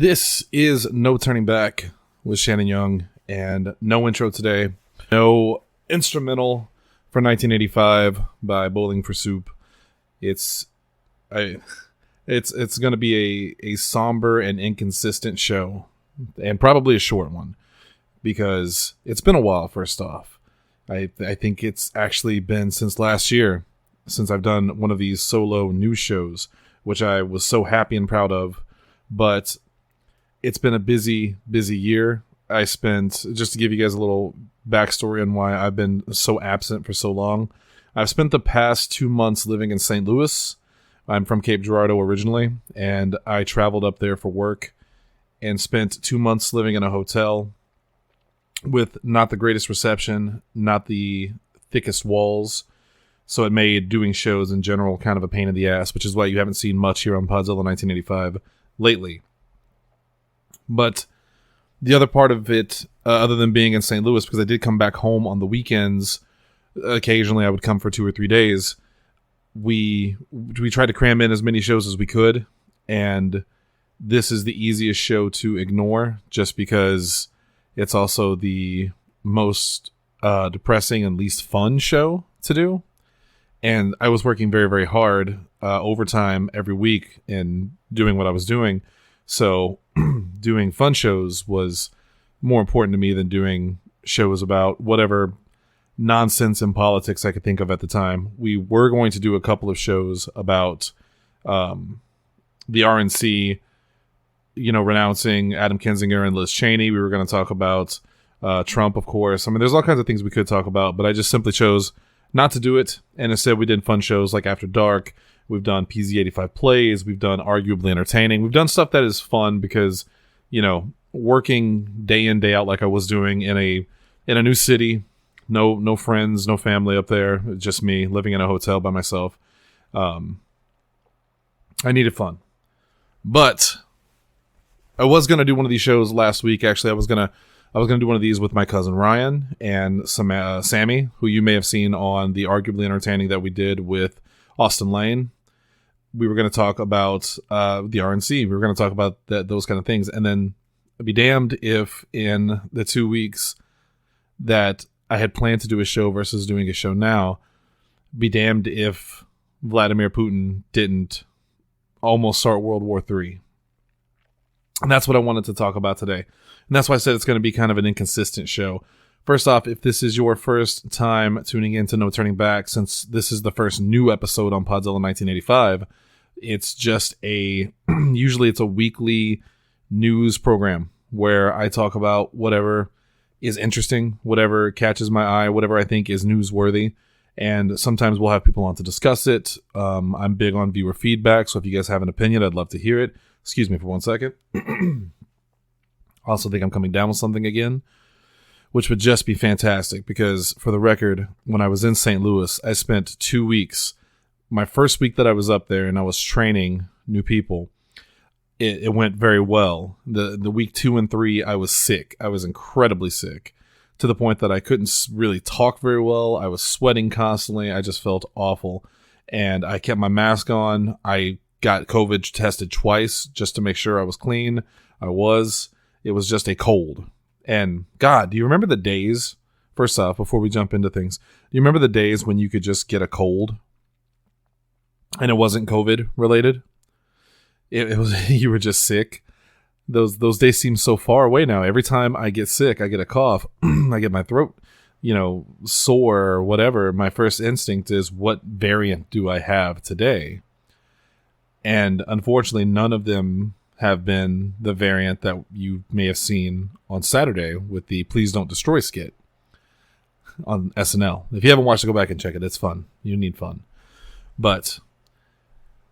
This is No Turning Back with Seanán Young, and no intro today. No instrumental for 1985 by Bowling for Soup. It's going to be a somber and inconsistent show, and probably a short one, because it's been a while. First off, I think it's actually been since last year since I've done one of these solo news shows, which I was so happy and proud of, but it's been a busy year. I spent, just to give you guys a little backstory on why I've been so absent for so long, I've spent the past 2 months living in St. Louis. I'm from Cape Girardeau originally, and I traveled up there for work and spent 2 months living in a hotel with not the greatest reception, not the thickest walls. So it made doing shows in general kind of a pain in the ass, which is why you haven't seen much here on Podzilla 1985 lately. But the other part of it, other than being in St. Louis, because I did come back home on the weekends, occasionally I would come for 2 or 3 days, we tried to cram in as many shows as we could, and this is the easiest show to ignore, just because it's also the most depressing and least fun show to do. And I was working very, very hard overtime every week in doing what I was doing. So doing fun shows was more important to me than doing shows about whatever nonsense in politics I could think of at the time. We were going to do a couple of shows about the RNC, renouncing Adam Kinzinger and Liz Cheney. We were going to talk about Trump, of course. I mean, there's all kinds of things we could talk about, but I just simply chose not to do it. And instead we did fun shows like After Dark. We've done PZ85 Plays. We've done Arguably Entertaining. We've done stuff that is fun because, working day in, day out like I was doing in a new city, no friends, no family up there, just me living in a hotel by myself. I needed fun. But I was going to do one of these shows last week. Actually, I was going to do one of these with my cousin Ryan and Sammy, who you may have seen on the Arguably Entertaining that we did with Austin Lane. We were going to talk about the RNC. We were going to talk about those kind of things. And then I'd be damned if in the 2 weeks that I had planned to do a show versus doing a show now, be damned if Vladimir Putin didn't almost start World War III. And that's what I wanted to talk about today. And that's why I said it's going to be kind of an inconsistent show. First off, if this is your first time tuning in to No Turning Back, since this is the first new episode on Podzilla 1985, it's just usually it's a weekly news program where I talk about whatever is interesting, whatever catches my eye, whatever I think is newsworthy. And sometimes we'll have people on to discuss it. I'm big on viewer feedback, so if you guys have an opinion, I'd love to hear it. Excuse me for 1 second. Also think I'm coming down with something again, which would just be fantastic because, for the record, when I was in St. Louis, I spent 2 weeks. My first week that I was up there and I was training new people, it went very well. The week 2 and 3, I was sick. I was incredibly sick, to the point that I couldn't really talk very well. I was sweating constantly. I just felt awful. And I kept my mask on. I got COVID tested twice just to make sure I was clean. I was. It was just a cold. And God, do you remember the days, first off, before we jump into things, do you remember the days when you could just get a cold and it wasn't COVID related? It was, you were just sick. Those days seem so far away now. Every time I get sick, I get a cough, I get my throat, sore or whatever. My first instinct is, what variant do I have today? And unfortunately, none of them have been the variant that you may have seen on Saturday with the Please Don't Destroy skit on SNL. If you haven't watched it, go back and check it. It's fun. You need fun. But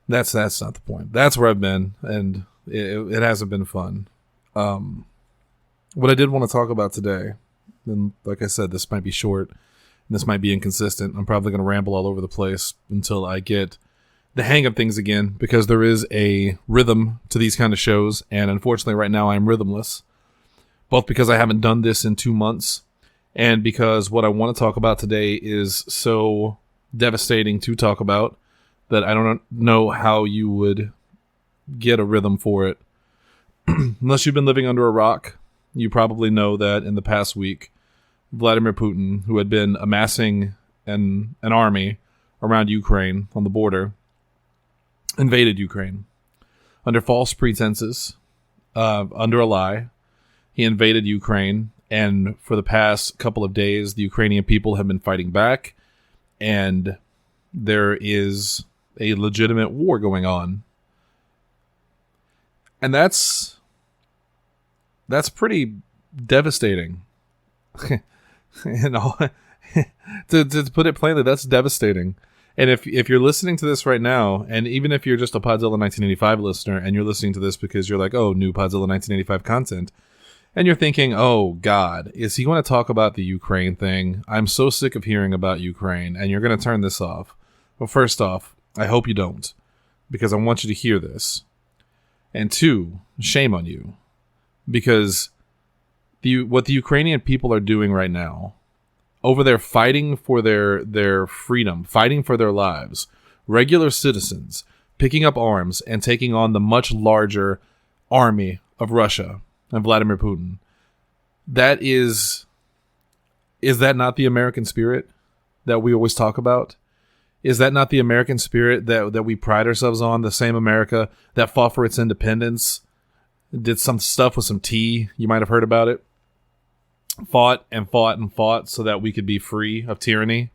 that's not the point. That's where I've been, and it hasn't been fun. What I did want to talk about today, and like I said, this might be short, and this might be inconsistent. I'm probably going to ramble all over the place until I get the hang of things again, because there is a rhythm to these kind of shows, and unfortunately right now I'm rhythmless, both because I haven't done this in 2 months and because what I want to talk about today is so devastating to talk about that I don't know how you would get a rhythm for it unless you've been living under a rock, you probably know that in the past week, Vladimir Putin, who had been amassing an army around Ukraine on the border, invaded Ukraine under false pretenses, under a lie. He invaded Ukraine, and for the past couple of days, the Ukrainian people have been fighting back, and there is a legitimate war going on. And that's pretty devastating. To put it plainly, that's devastating. And if you're listening to this right now, and even if you're just a Podzilla 1985 listener, and you're listening to this because you're like, oh, new Podzilla 1985 content, and you're thinking, oh, God, is he going to talk about the Ukraine thing? I'm so sick of hearing about Ukraine, and you're going to turn this off. Well, first off, I hope you don't, because I want you to hear this. And two, shame on you, because what the Ukrainian people are doing right now, over there fighting for their freedom, fighting for their lives, regular citizens picking up arms and taking on the much larger army of Russia and Vladimir Putin. Is that not the American spirit that we always talk about? Is that not the American spirit that we pride ourselves on? The same America that fought for its independence, did some stuff with some tea. You might have heard about it. Fought and fought and fought so that we could be free of tyranny.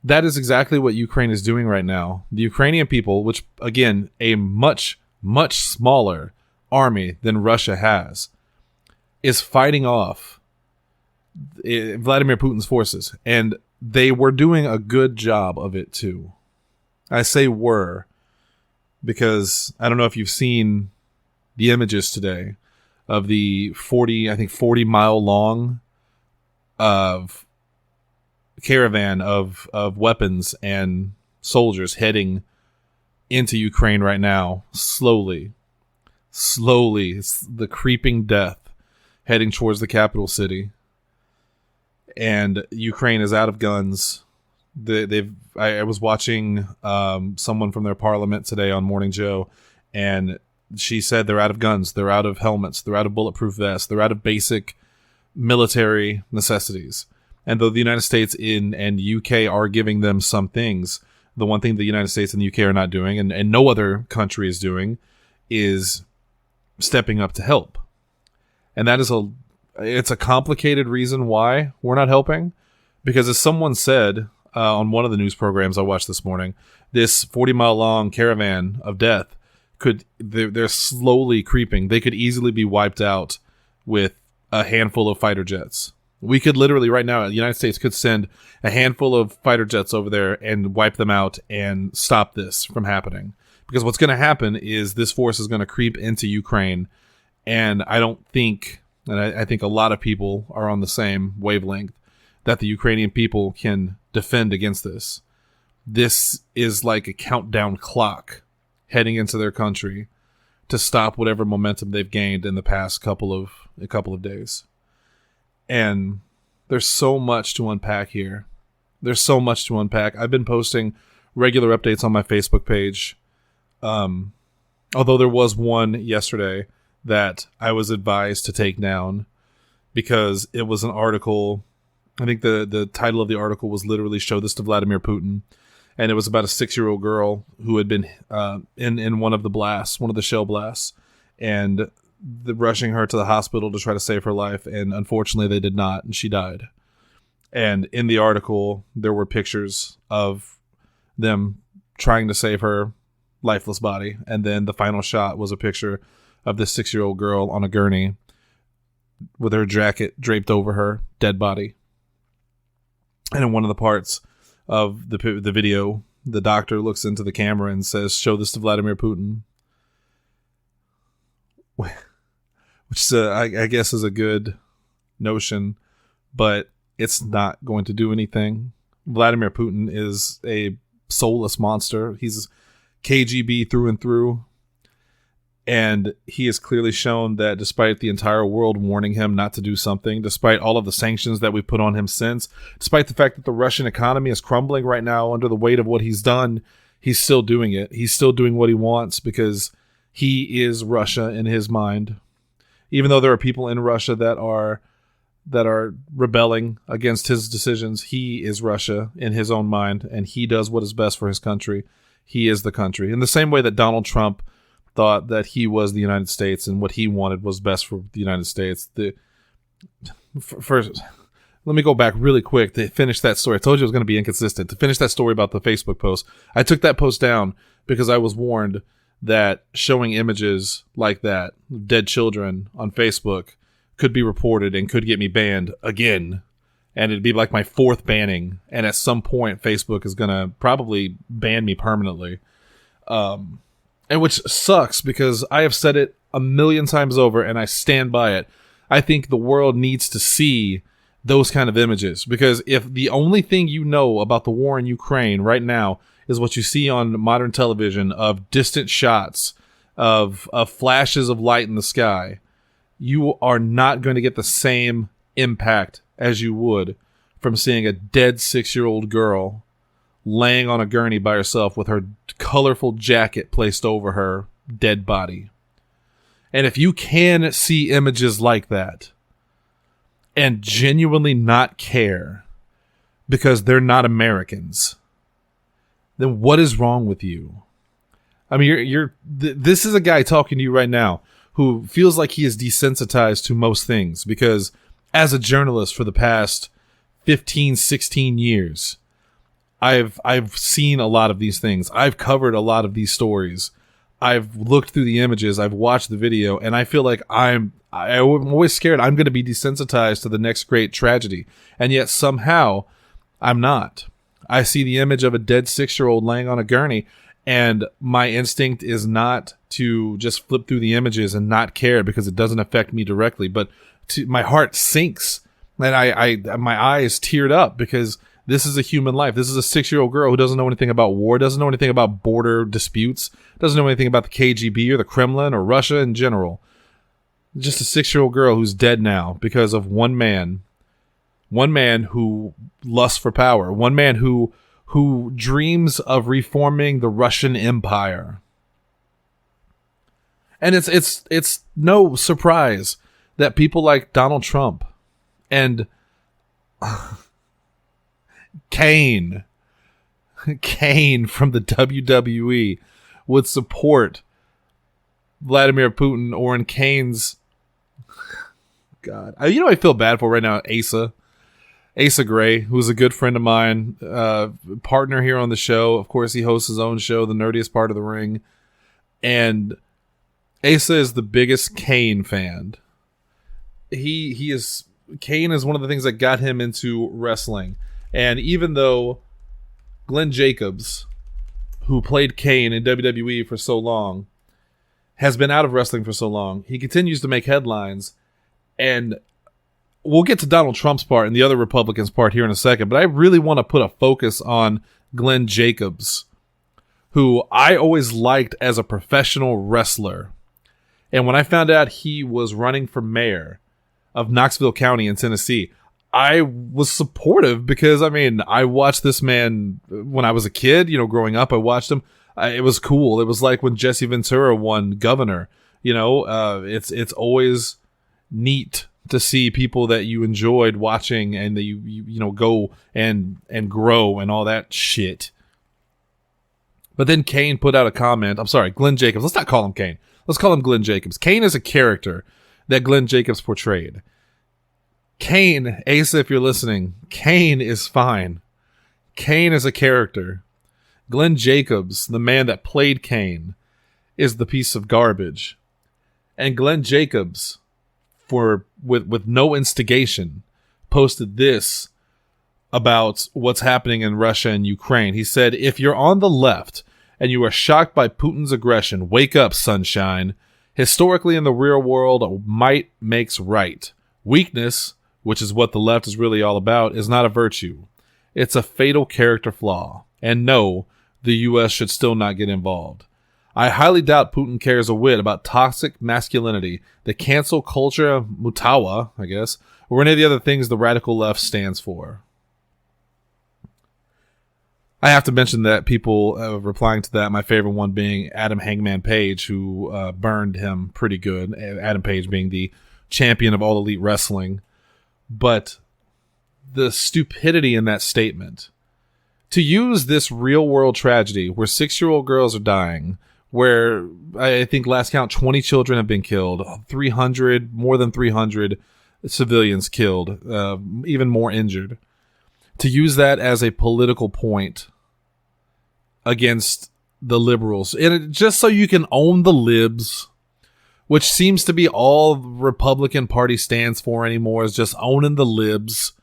That is exactly what Ukraine is doing right now. The Ukrainian people, which, again, a much, much smaller army than Russia has, is fighting off Vladimir Putin's forces. And they were doing a good job of it, too. I say were, because I don't know if you've seen the images today of the 40 mile long of caravan of weapons and soldiers heading into Ukraine right now. Slowly. It's the creeping death heading towards the capital city. And Ukraine is out of guns. I was watching someone from their parliament today on Morning Joe, and she said they're out of guns, they're out of helmets, they're out of bulletproof vests, they're out of basic military necessities. And though the United States and UK are giving them some things, the one thing the United States and the UK are not doing, and no other country is doing, is stepping up to help. And that is it's a complicated reason why we're not helping, because as someone said on one of the news programs I watched this morning, this 40-mile long caravan of death they're slowly creeping. They could easily be wiped out with a handful of fighter jets. We could literally right now, the United States could send a handful of fighter jets over there and wipe them out and stop this from happening. Because what's going to happen is this force is going to creep into Ukraine, and I don't think, and I think a lot of people are on the same wavelength, that the Ukrainian people can defend against this. This is like a countdown clock heading into their country to stop whatever momentum they've gained in the past couple of days. And there's so much to unpack here. There's so much to unpack. I've been posting regular updates on my Facebook page. Although there was one yesterday that I was advised to take down because it was an article. I think the title of the article was literally "Show This to Vladimir Putin." And it was about a 6-year-old girl who had been in one of the shell blasts, and rushing her to the hospital to try to save her life. And unfortunately, they did not, and she died. And in the article, there were pictures of them trying to save her lifeless body. And then the final shot was a picture of this 6-year-old girl on a gurney with her jacket draped over her dead body. And in one of the parts of the video, the doctor looks into the camera and says, "Show this to Vladimir Putin," which I guess is a good notion, but it's not going to do anything. Vladimir Putin is a soulless monster. He's KGB through and through. And he has clearly shown that despite the entire world warning him not to do something, despite all of the sanctions that we've put on him since, despite the fact that the Russian economy is crumbling right now under the weight of what he's done, he's still doing it. He's still doing what he wants because He is Russia in his mind. Even though there are people in Russia that are rebelling against his decisions, he is Russia in his own mind, and he does what is best for his country. He is the country. In the same way that Donald Trump thought that he was the United States and what he wanted was best for the United States. First, let me go back really quick to finish that story. I told you I was going to be inconsistent. To finish that story about the Facebook post, I took that post down because I was warned that showing images like that, dead children, on Facebook could be reported and could get me banned again. And it'd be like my 4th banning. And at some point, Facebook is going to probably ban me permanently. And which sucks because I have said it a million times over and I stand by it. I think the world needs to see those kind of images, because if the only thing you know about the war in Ukraine right now is what you see on modern television of distant shots of flashes of light in the sky, you are not going to get the same impact as you would from seeing a dead 6-year-old girl laying on a gurney by herself with her colorful jacket placed over her dead body. And if you can see images like that and genuinely not care because they're not Americans, then what is wrong with you? I mean, this is a guy talking to you right now who feels like he is desensitized to most things because as a journalist for the past 15, 16 years, I've seen a lot of these things. I've covered a lot of these stories. I've looked through the images. I've watched the video, and I feel like I'm always scared I'm going to be desensitized to the next great tragedy. And yet somehow I'm not. I see the image of a dead 6-year-old laying on a gurney, and my instinct is not to just flip through the images and not care because it doesn't affect me directly. But my heart sinks, and my eyes teared up because this is a human life. This is a 6-year-old girl who doesn't know anything about war, doesn't know anything about border disputes, doesn't know anything about the KGB or the Kremlin or Russia in general. Just a 6-year-old girl who's dead now because of one man who lusts for power, one man who dreams of reforming the Russian Empire. And it's no surprise that people like Donald Trump and Kane from the WWE would support Vladimir Putin, or in Kane's God. I feel bad for right now, Asa Gray, who's a good friend of mine, partner here on the show. Of course, he hosts his own show, The Nerdiest Part of the Ring. And Asa is the biggest Kane fan. Kane is one of the things that got him into wrestling. And even though Glenn Jacobs, who played Kane in WWE for so long, has been out of wrestling for so long, he continues to make headlines. And we'll get to Donald Trump's part and the other Republicans' part here in a second, but I really want to put a focus on Glenn Jacobs, who I always liked as a professional wrestler. And when I found out he was running for mayor of Knoxville County in Tennessee, I was supportive because, I watched this man when I was a kid, growing up. I watched him. It was cool. It was like when Jesse Ventura won governor. It's always neat to see people that you enjoyed watching and that you go and grow and all that shit. But then Kane put out a comment. I'm sorry, Glenn Jacobs. Let's not call him Kane. Let's call him Glenn Jacobs. Kane is a character that Glenn Jacobs portrayed. Kane, Asa, if you're listening, Kane is fine. Kane is a character. Glenn Jacobs, the man that played Kane, is the piece of garbage. And Glenn Jacobs, with no instigation, posted this about what's happening in Russia and Ukraine. He said, "If you're on the left and you are shocked by Putin's aggression, wake up, sunshine. Historically in the real world, might makes right. Weakness, which is what the left is really all about, is not a virtue. It's a fatal character flaw. And no, the U.S. should still not get involved. I highly doubt Putin cares a whit about toxic masculinity, the cancel culture, mutawa, I guess, or any of the other things the radical left stands for." I have to mention that people replying to that, my favorite one being Adam Hangman Page, who burned him pretty good. Adam Page being the champion of All Elite Wrestling. But the stupidity in that statement, to use this real world tragedy where 6-year-old girls are dying, where I think last count 20 children have been killed, more than 300 civilians killed, even more injured, to use that as a political point against the liberals, and just so you can own the libs, which seems to be all the Republican Party stands for anymore, is just owning the libs.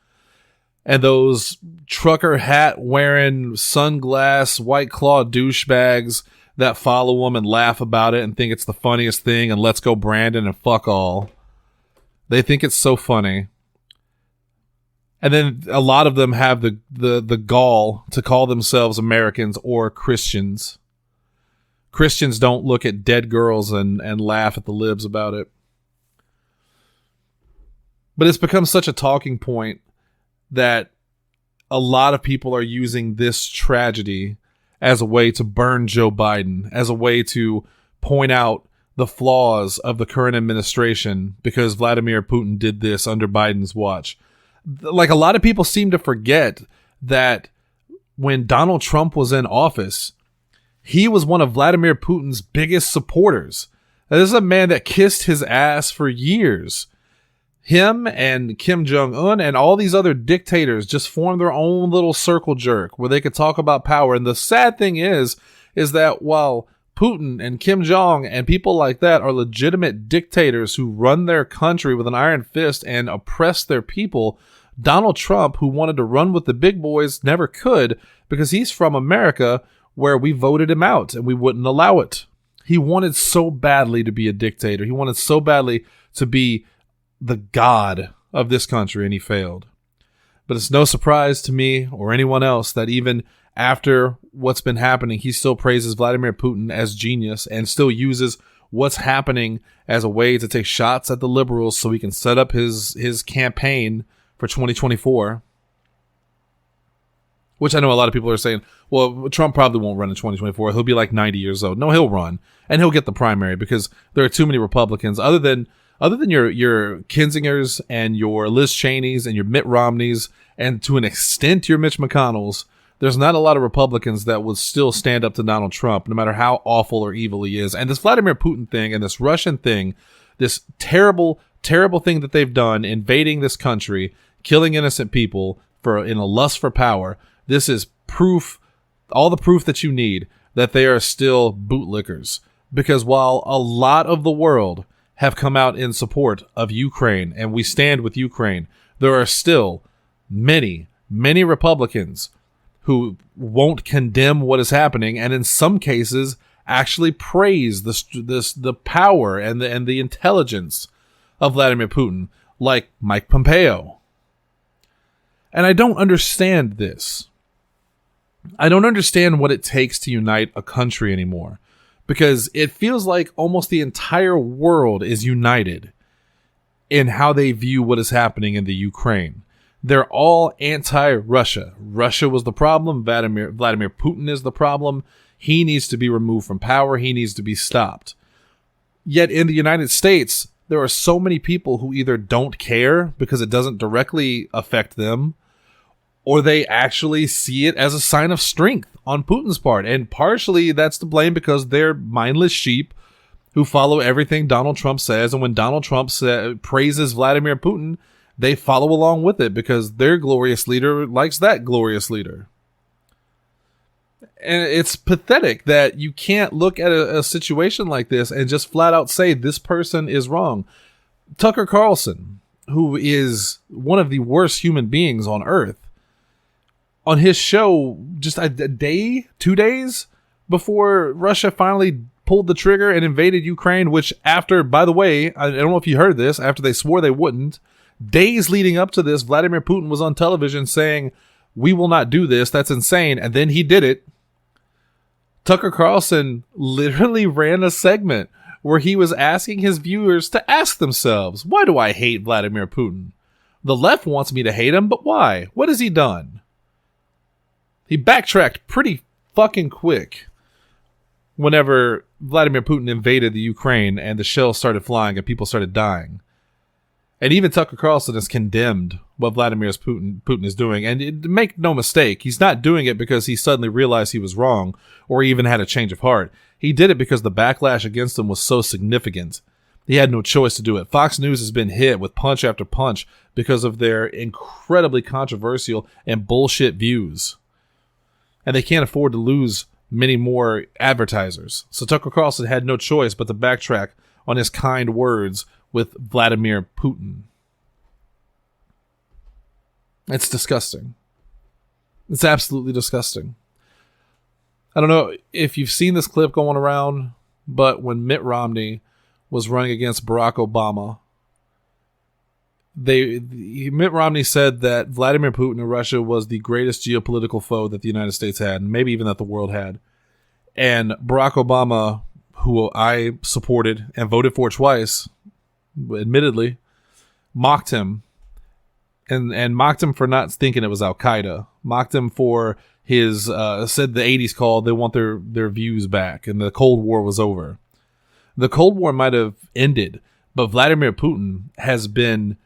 And those trucker hat wearing sunglass White Claw douchebags that follow them and laugh about it and think it's the funniest thing and let's go Brandon and fuck all. They think it's so funny. And then a lot of them have the gall to call themselves Americans or Christians. Christians don't look at dead girls and laugh at the libs about it. But it's become such a talking point that a lot of people are using this tragedy as a way to burn Joe Biden, as a way to point out the flaws of the current administration because Vladimir Putin did this under Biden's watch. Like, a lot of people seem to forget that when Donald Trump was in office, he was one of Vladimir Putin's biggest supporters. Now, this is a man that kissed his ass for years. Him and Kim Jong-un and all these other dictators just formed their own little circle jerk where they could talk about power. And the sad thing is that while Putin and Kim Jong and people like that are legitimate dictators who run their country with an iron fist and oppress their people, Donald Trump, who wanted to run with the big boys, never could because he's from America where we voted him out and we wouldn't allow it. He wanted so badly to be a dictator. He wanted so badly to be the god of this country, and he failed. But it's no surprise to me or anyone else that even after what's been happening, he still praises Vladimir Putin as genius and still uses what's happening as a way to take shots at the liberals so he can set up his campaign for 2024. Which I know a lot of people are saying, well, Trump probably won't run in 2024. He'll be like 90 years old. No, he'll run, and he'll get the primary because there are too many Republicans other than your Kinsingers and your Liz Cheneys and your Mitt Romneys, and to an extent your Mitch McConnells, there's not a lot of Republicans that would still stand up to Donald Trump, no matter how awful or evil he is. And this Vladimir Putin thing and this Russian thing, this terrible, terrible thing that they've done, invading this country, killing innocent people in a lust for power, this is proof, all the proof that you need that they are still bootlickers. Because while a lot of the world have come out in support of Ukraine, and we stand with Ukraine, there are still many, many Republicans who won't condemn what is happening, and in some cases actually praise the power and the intelligence of Vladimir Putin, like Mike Pompeo. And I don't understand this. I don't understand what it takes to unite a country anymore. Because it feels like almost the entire world is united in how they view what is happening in the Ukraine. They're all anti-Russia. Russia was the problem. Vladimir Putin is the problem. He needs to be removed from power. He needs to be stopped. Yet in the United States, there are so many people who either don't care because it doesn't directly affect them, or they actually see it as a sign of strength on Putin's part. And partially that's to blame because they're mindless sheep who follow everything Donald Trump says. And when Donald Trump praises Vladimir Putin, they follow along with it because their glorious leader likes that glorious leader. And it's pathetic that you can't look at a situation like this and just flat out say this person is wrong. Tucker Carlson, who is one of the worst human beings on earth, on his show just a day, 2 days before Russia finally pulled the trigger and invaded Ukraine, which after, by the way, I don't know if you heard this, after they swore they wouldn't, days leading up to this, Vladimir Putin was on television saying, we will not do this, that's insane, and then he did it. Tucker Carlson literally ran a segment where he was asking his viewers to ask themselves, why do I hate Vladimir Putin? The left wants me to hate him, but why? What has he done? He backtracked pretty fucking quick whenever Vladimir Putin invaded the Ukraine and the shells started flying and people started dying. And even Tucker Carlson has condemned what Vladimir Putin is doing. And make no mistake, he's not doing it because he suddenly realized he was wrong or even had a change of heart. He did it because the backlash against him was so significant. He had no choice to do it. Fox News has been hit with punch after punch because of their incredibly controversial and bullshit views. And they can't afford to lose many more advertisers. So Tucker Carlson had no choice but to backtrack on his kind words with Vladimir Putin. It's disgusting. It's absolutely disgusting. I don't know if you've seen this clip going around, but when Mitt Romney was running against Barack Obama, Mitt Romney said that Vladimir Putin and Russia was the greatest geopolitical foe that the United States had, and maybe even that the world had. And Barack Obama, who I supported and voted for twice, admittedly, mocked him. And mocked him for not thinking it was Al-Qaeda. Mocked him for his, said the 80s called, they want their views back, and the Cold War was over. The Cold War might have ended, but Vladimir Putin has been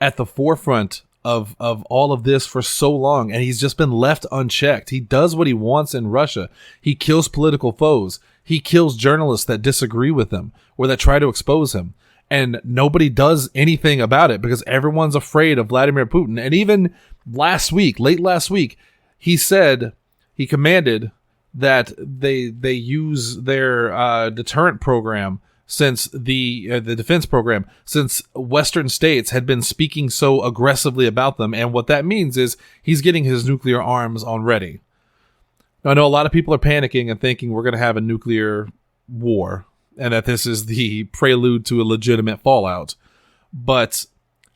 at the forefront of all of this for so long, and he's just been left unchecked. He does what he wants in Russia. He kills political foes. He kills journalists that disagree with him or that try to expose him. And nobody does anything about it because everyone's afraid of Vladimir Putin. And even late last week, he commanded that they use their deterrent program since the defense program, since Western states had been speaking so aggressively about them. And what that means is he's getting his nuclear arms on ready. Now, I know a lot of people are panicking and thinking we're going to have a nuclear war and that this is the prelude to a legitimate fallout. But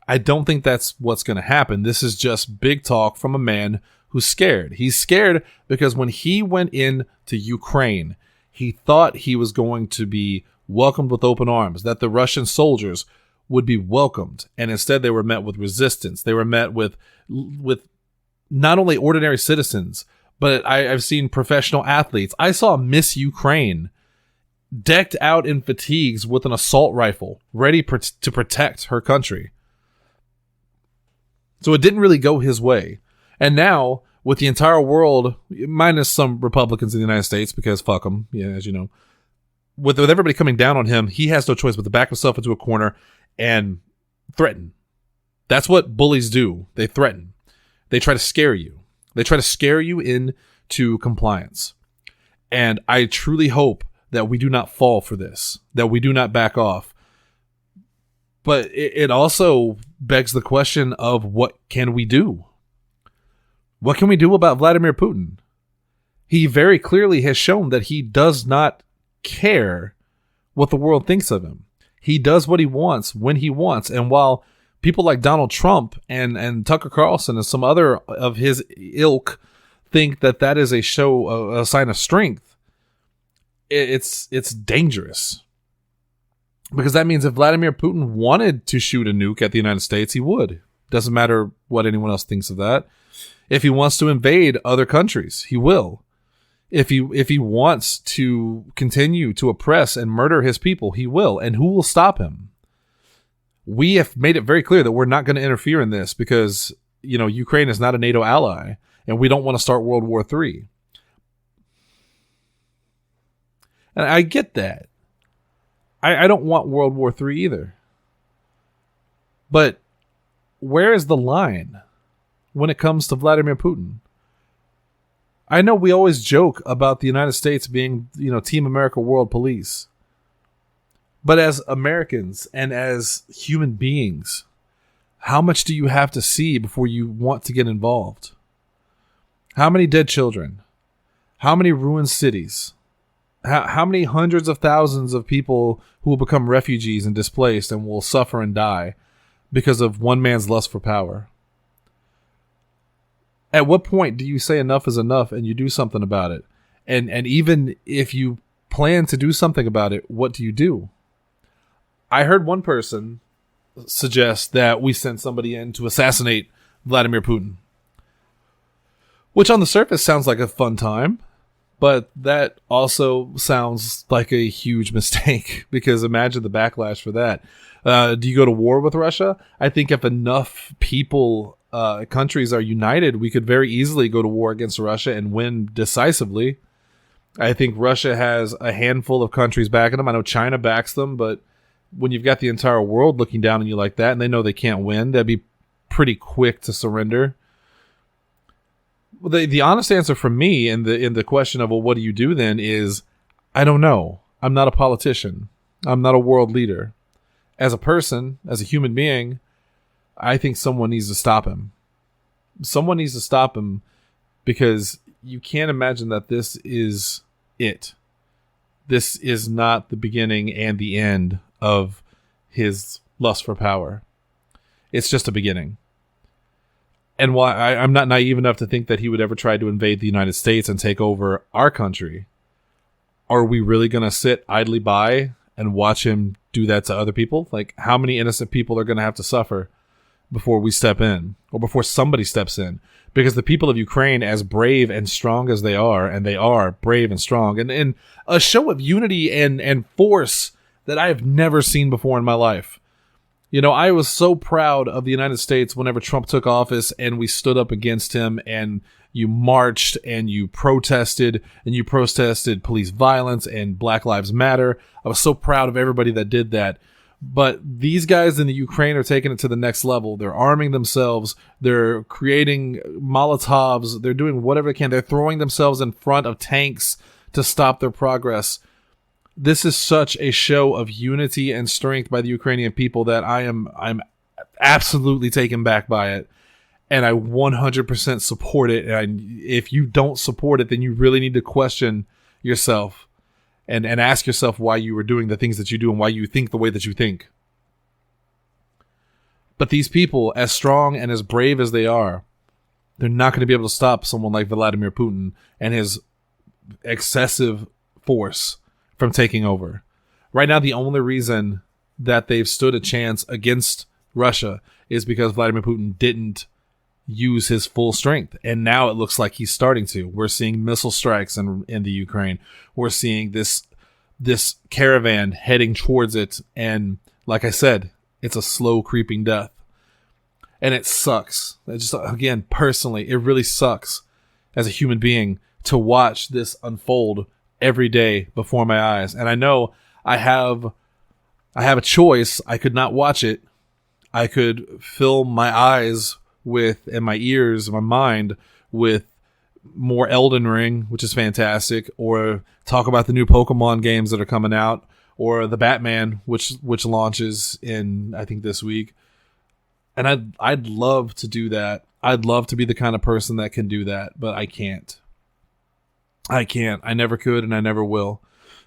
I don't think that's what's going to happen. This is just big talk from a man who's scared. He's scared because when he went into Ukraine, he thought he was going to be welcomed with open arms, that the Russian soldiers would be welcomed. And instead they were met with resistance. They were met with not only ordinary citizens, but I've seen professional athletes. I saw Miss Ukraine decked out in fatigues with an assault rifle, ready to protect her country. So it didn't really go his way. And now, with the entire world, minus some Republicans in the United States, because fuck them, yeah, as you know, with everybody coming down on him, he has no choice but to back himself into a corner and threaten. That's what bullies do. They threaten. They try to scare you. They try to scare you into compliance. And I truly hope that we do not fall for this, that we do not back off. But it also begs the question of what can we do? What can we do about Vladimir Putin? He very clearly has shown that he does not care what the world thinks of him. He does what he wants when he wants. And while people like Donald Trump and Tucker Carlson and some other of his ilk think that that is a sign of strength, it's dangerous. Because that means if Vladimir Putin wanted to shoot a nuke at the United States, he would. Doesn't matter what anyone else thinks of that. If he wants to invade other countries, he will. If he wants to continue to oppress and murder his people, he will. And who will stop him? We have made it very clear that we're not going to interfere in this because, Ukraine is not a NATO ally and we don't want to start World War III. And I get that. I don't want World War III either. But where is the line when it comes to Vladimir Putin? I know we always joke about the United States being, Team America World Police. But as Americans and as human beings, how much do you have to see before you want to get involved? How many dead children? How many ruined cities? How many hundreds of thousands of people who will become refugees and displaced and will suffer and die because of one man's lust for power? At what point do you say enough is enough and you do something about it? And even if you plan to do something about it, what do you do? I heard one person suggest that we send somebody in to assassinate Vladimir Putin. which on the surface sounds like a fun time, but that also sounds like a huge mistake, because imagine the backlash for that. Do you go to war with Russia? I think if enough people, countries are united, we could very easily go to war against Russia and win decisively. I think Russia has a handful of countries backing them. I know China backs them, but when you've got the entire world looking down on you like that and they know they can't win, that'd be pretty quick to surrender. Well, the honest answer from me in the question of, well, what do you do then, is I don't know. I'm not a politician. I'm not a world leader. As a person, as a human being, I think someone needs to stop him. Someone needs to stop him, because you can't imagine that this is it. This is not the beginning and the end of his lust for power. It's just a beginning. And while I'm not naive enough to think that he would ever try to invade the United States and take over our country, are we really going to sit idly by and watch him do that to other people? Like, how many innocent people are going to have to suffer before we step in, or before somebody steps in? Because the people of Ukraine, as brave and strong as they are, and they are brave and strong, and in a show of unity and force that I have never seen before in my life. You know, I was so proud of the United States whenever Trump took office and we stood up against him, and you marched and you protested police violence and Black Lives Matter. I was so proud of everybody that did that. But these guys in the Ukraine are taking it to the next level. They're arming themselves. They're creating Molotovs. They're doing whatever they can. They're throwing themselves in front of tanks to stop their progress. This is such a show of unity and strength by the Ukrainian people that I'm absolutely taken back by it. And I 100% support it. And if you don't support it, then you really need to question yourself. And ask yourself why you are doing the things that you do and why you think the way that you think. But these people, as strong and as brave as they are, they're not going to be able to stop someone like Vladimir Putin and his excessive force from taking over. Right now, the only reason that they've stood a chance against Russia is because Vladimir Putin didn't use his full strength. And now it looks like he's starting to. We're seeing missile strikes in the Ukraine. We're seeing this caravan heading towards it. And like I said, it's a slow creeping death. And it sucks. It just, again, personally, it really sucks as a human being to watch this unfold every day before my eyes. And I know I have a choice. I could not watch it. I could fill my eyes with, and my ears, my mind with more Elden Ring, which is fantastic, or talk about the new Pokemon games that are coming out, or the Batman, which launches in, I think, this week. And I'd love to do that. I'd love to be the kind of person that can do that, but I can't. I never could, and I never will,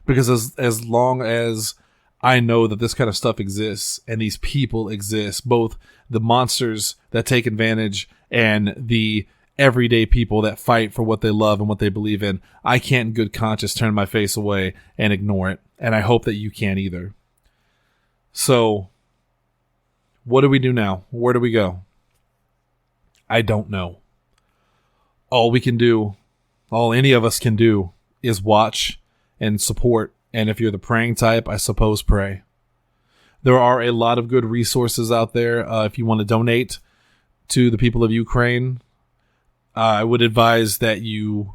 because as long as I know that this kind of stuff exists and these people exist, both the monsters that take advantage and the everyday people that fight for what they love and what they believe in, I can't in good conscience turn my face away and ignore it. And I hope that you can't either. So, what do we do now? Where do we go? I don't know. All we can do, all any of us can do, is watch and support. And if you're the praying type, I suppose pray. There are a lot of good resources out there. If you want to donate to the people of Ukraine, I would advise that you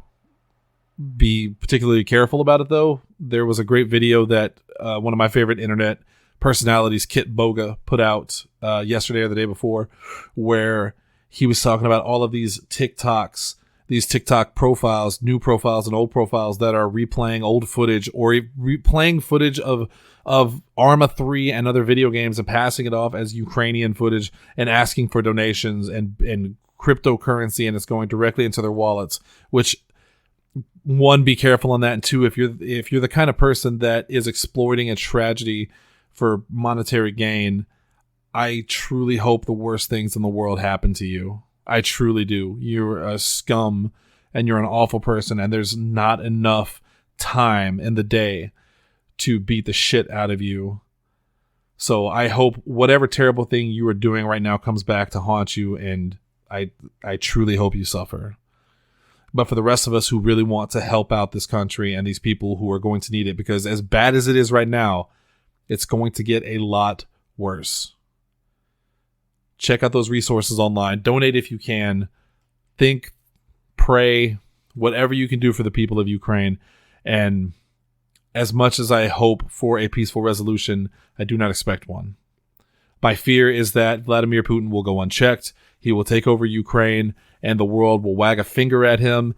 be particularly careful about it, though. There was a great video that one of my favorite internet personalities, Kit Boga, put out yesterday or the day before, where he was talking about all of these TikToks, these TikTok profiles, new profiles and old profiles that are replaying old footage or replaying footage of Arma 3 and other video games and passing it off as Ukrainian footage and asking for donations and cryptocurrency, and it's going directly into their wallets. Which, one, be careful on that, and two, if you're the kind of person that is exploiting a tragedy for monetary gain, I truly hope the worst things in the world happen to you. I truly do. You're a scum and you're an awful person, and there's not enough time in the day to beat the shit out of you. So I hope whatever terrible thing you are doing right now comes back to haunt you, and I truly hope you suffer. but for the rest of us who really want to help out this country and these people who are going to need it, because as bad as it is right now, it's going to get a lot worse. Check out those resources online. Donate if you can. Think, pray, whatever you can do for the people of Ukraine. And as much as I hope for a peaceful resolution, I do not expect one. My fear is that Vladimir Putin will go unchecked. He will take over Ukraine and the world will wag a finger at him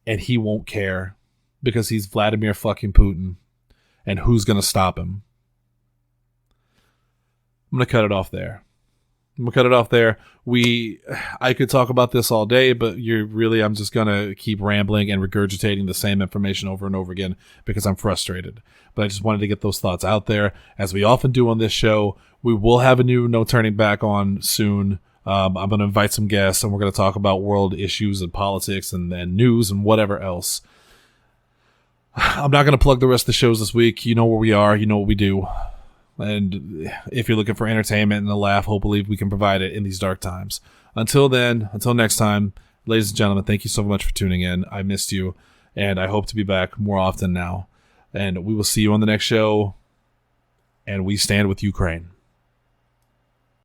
and he won't care because he's Vladimir fucking Putin. And who's going to stop him? I'm going to cut it off there. I could talk about this all day, but I'm just going to keep rambling and regurgitating the same information over and over again because I'm frustrated. But I just wanted to get those thoughts out there. As we often do on this show, we will have a new No Turning Back on soon. I'm going to invite some guests and we're going to talk about world issues and politics and news and whatever else. I'm not going to plug the rest of the shows this week. You know where we are. You know what we do. And if you're looking for entertainment and a laugh, hopefully we can provide it in these dark times. Until then, until next time, ladies and gentlemen, thank you so much for tuning in. I missed you, and I hope to be back more often now. And we will see you on the next show, and we stand with Ukraine.